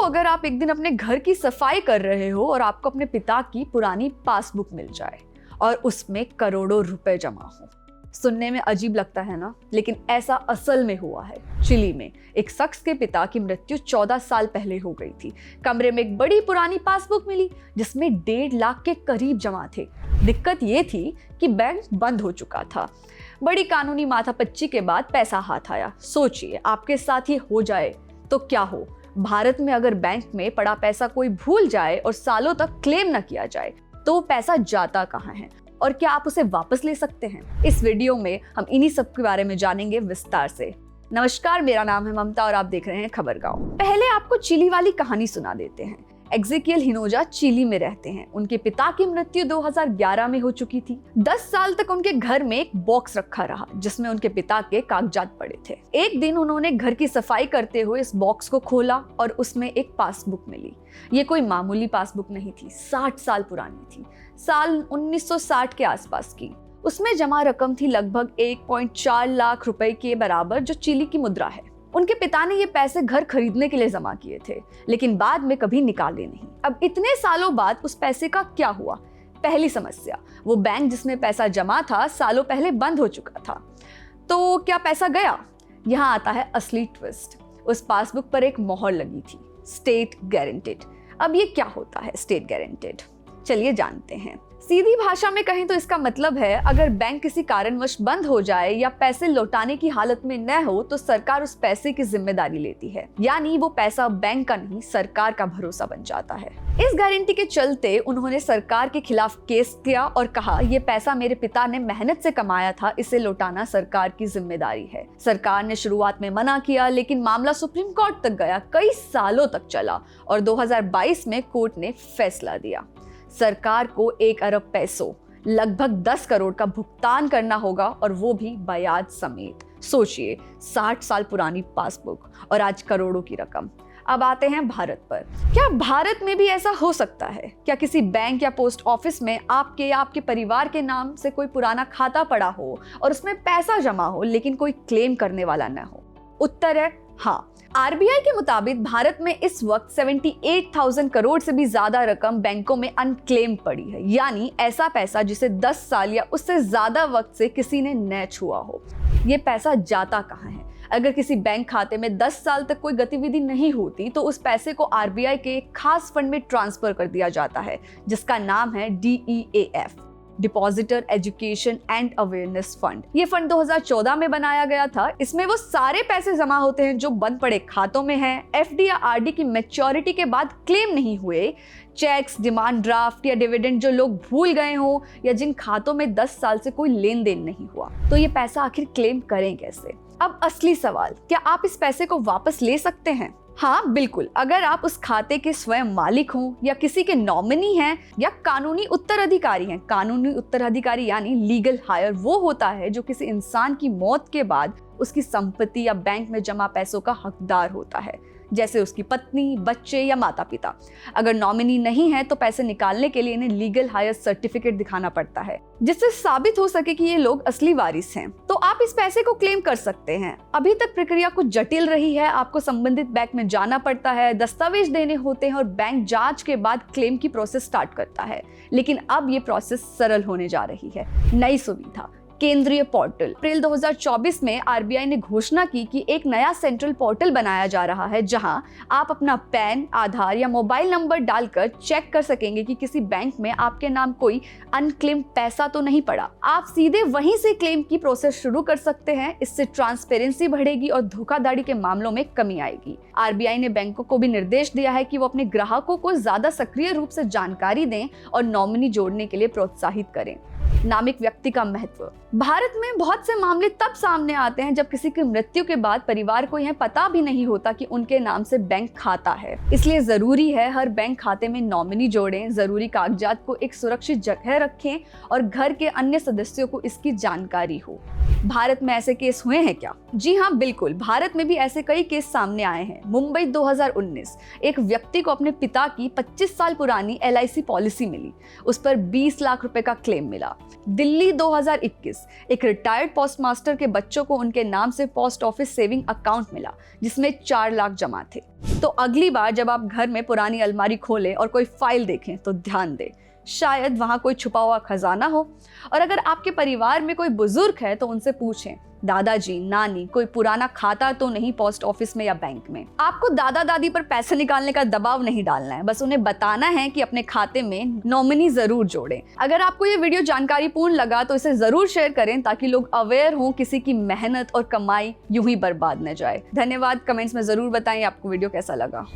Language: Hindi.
अगर आप एक दिन अपने घर की सफाई कर रहे हो और आपको अपने पिता की पुरानी पासबुक मिल जाए और उसमें करोड़ों रुपए जमा हो। सुनने में अजीब लगता है ना, लेकिन ऐसा असल में हुआ है। चिली में एक शख्स के पिता की मृत्यु 14 साल पहले हो गई थी। कमरे में एक बड़ी पुरानी पासबुक मिली जिसमें 1.5 लाख के करीब जमा थे। दिक्कत ये थी कि बैंक बंद हो चुका था। बड़ी कानूनी माथापच्ची के बाद पैसा हाथ आया। सोचिए, आपके साथ ये हो जाए तो क्या हो। भारत में अगर बैंक में पड़ा पैसा कोई भूल जाए और सालों तक क्लेम न किया जाए तो पैसा जाता कहाँ है और क्या आप उसे वापस ले सकते हैं? इस वीडियो में हम इन्हीं सब के बारे में जानेंगे विस्तार से। नमस्कार, मेरा नाम है ममता और आप देख रहे हैं खबर गांव। पहले आपको चिली वाली कहानी सुना देते हैं। एक्जेकियल हिनोजा चिली में रहते हैं। उनके पिता की मृत्यु 2011 में हो चुकी थी। 10 साल तक उनके घर में एक बॉक्स रखा रहा जिसमें उनके पिता के कागजात पड़े थे। एक दिन उन्होंने घर की सफाई करते हुए इस बॉक्स को खोला और उसमें एक पासबुक मिली। ये कोई मामूली पासबुक नहीं थी, 60 साल पुरानी थी, साल 1960 के आसपास की। उसमें जमा रकम थी लगभग 1.4 लाख रुपए के बराबर, जो चिली की मुद्रा है। उनके पिता ने ये पैसे घर खरीदने के लिए जमा किए थे, लेकिन बाद में कभी निकाले नहीं। अब इतने सालों बाद उस पैसे का क्या हुआ? पहली समस्या, वो बैंक जिसमें पैसा जमा था सालों पहले बंद हो चुका था। तो क्या पैसा गया? यहाँ आता है असली ट्विस्ट। उस पासबुक पर एक मोहर लगी थी, स्टेट गारंटेड। अब ये क्या होता है स्टेट गारंटेड? चलिए जानते हैं। सीधी भाषा में कहें तो इसका मतलब है, अगर बैंक किसी कारणवश बंद हो जाए या पैसे लौटाने की हालत में न हो तो सरकार उस पैसे की जिम्मेदारी लेती है। यानी वो पैसा बैंक का नहीं, सरकार का भरोसा बन जाता है। इस गारंटी के चलते उन्होंने सरकार के खिलाफ केस किया और कहा, ये पैसा मेरे पिता ने मेहनत से कमाया था, इसे लौटाना सरकार की जिम्मेदारी है। सरकार ने शुरुआत में मना किया, लेकिन मामला सुप्रीम कोर्ट तक गया, कई सालों तक चला और 2022 में कोर्ट ने फैसला दिया। सरकार को 1 अरब पैसों, लगभग 10 करोड़ का भुगतान करना होगा और वो भी ब्याज समेत। सोचिए, 60 साल पुरानी पासबुक और आज करोड़ों की रकम। अब आते हैं भारत पर। क्या भारत में भी ऐसा हो सकता है? क्या किसी बैंक या पोस्ट ऑफिस में आपके या आपके परिवार के नाम से कोई पुराना खाता पड़ा हो और उसमें पैसा जमा हो लेकिन कोई क्लेम करने वाला न हो? उत्तर है हाँ। आरबीआई के मुताबिक भारत में इस वक्त 78,000 करोड़ से भी ज्यादा रकम बैंकों में अनक्लेम पड़ी है। यानी ऐसा पैसा जिसे 10 साल या उससे ज्यादा वक्त से किसी ने न छुआ हो। ये पैसा जाता कहाँ है? अगर किसी बैंक खाते में 10 साल तक कोई गतिविधि नहीं होती तो उस पैसे को आरबीआई के एक खास फंड में ट्रांसफर कर दिया जाता है जिसका नाम है DEAF, depositor education and awareness fund. ये फंड 2014 में बनाया गया था। इसमें वो सारे पैसे जमा होते हैं जो बंद पड़े खातों में हैं, एफडी या आरडी की मैच्योरिटी के बाद क्लेम नहीं हुए, चेक्स, डिमांड ड्राफ्ट या डिविडेंड जो लोग भूल गए हों, या जिन खातों में 10 साल से कोई लेन देन नहीं हुआ। तो ये पैसा आखिर क्लेम करें कैसे? अब असली सवाल, क्या आप इस पैसे को वापस ले सकते हैं? हाँ बिल्कुल, अगर आप उस खाते के स्वयं मालिक हों या किसी के नॉमिनी हैं या कानूनी उत्तराधिकारी हैं। कानूनी उत्तराधिकारी यानी लीगल हायर वो होता है जो किसी इंसान की मौत के बाद उसकी संपत्ति या बैंक में जमा पैसों का हकदार होता है, जैसे उसकी पत्नी, बच्चे या माता पिता। अगर नॉमिनी नहीं है तो पैसे निकालने के लिए इन्हें लीगल हायर सर्टिफिकेट दिखाना पड़ता है जिससे साबित हो सके कि ये लोग असली वारिस हैं। तो आप इस पैसे को क्लेम कर सकते हैं। अभी तक प्रक्रिया कुछ जटिल रही है। आपको संबंधित बैंक में जाना पड़ता है, दस्तावेज देने होते हैं और बैंक जांच के बाद क्लेम की प्रोसेस स्टार्ट करता है। लेकिन अब ये प्रोसेस सरल होने जा रही है। नई सुविधा, केंद्रीय पोर्टल। अप्रैल 2024 में आरबीआई ने घोषणा की कि एक नया सेंट्रल पोर्टल बनाया जा रहा है जहां आप अपना पैन, आधार या मोबाइल नंबर डालकर चेक कर सकेंगे कि किसी बैंक में आपके नाम कोई अनक्लेम्ड पैसा तो नहीं पड़ा। आप सीधे वहीं से क्लेम की प्रोसेस शुरू कर सकते हैं। इससे ट्रांसपेरेंसी बढ़ेगी और धोखाधड़ी के मामलों में कमी आएगी। आरबीआई ने बैंकों को भी निर्देश दिया है कि वो अपने ग्राहकों को ज्यादा सक्रिय रूप से जानकारी दें और नॉमिनी जोड़ने के लिए प्रोत्साहित करें। नामिक व्यक्ति का महत्व। भारत में बहुत से मामले तब सामने आते हैं जब किसी की मृत्यु के बाद परिवार को यह पता भी नहीं होता कि उनके नाम से बैंक खाता है। इसलिए जरूरी है हर बैंक खाते में नॉमिनी जोड़ें, जरूरी कागजात को एक सुरक्षित जगह रखें और घर के अन्य सदस्यों को इसकी जानकारी हो। भारत में ऐसे केस हुए हैं क्या? जी हाँ बिल्कुल, भारत में भी ऐसे कई केस सामने आए हैं। मुंबई 2019, एक व्यक्ति को अपने पिता की 25 साल पुरानी LIC पॉलिसी मिली। उस पर 20 लाख रुपए का क्लेम मिला। दिल्ली 2021, एक रिटायर्ड पोस्टमास्टर के बच्चों को उनके नाम से पोस्ट ऑफिस सेविंग अकाउंट मिला जिसमें 4 लाख जमा थे। तो अगली बार जब आप घर में पुरानी अलमारी खोलें और कोई फाइल देखें तो ध्यान दें, शायद वहां कोई छुपा हुआ खजाना हो। और अगर आपके परिवार में कोई बुजुर्ग है तो उनसे पूछें, दादाजी, नानी, कोई पुराना खाता तो नहीं पोस्ट ऑफिस में या बैंक में। आपको दादा दादी पर पैसे निकालने का दबाव नहीं डालना है, बस उन्हें बताना है कि अपने खाते में नॉमिनी जरूर जोड़ें। अगर आपको ये वीडियो जानकारीपूर्ण लगा तो इसे जरूर शेयर करें ताकि लोग अवेयर हों, किसी की मेहनत और कमाई यूं ही बर्बाद न जाए। धन्यवाद। कमेंट्स में जरूर बताएं आपको वीडियो कैसा लगा।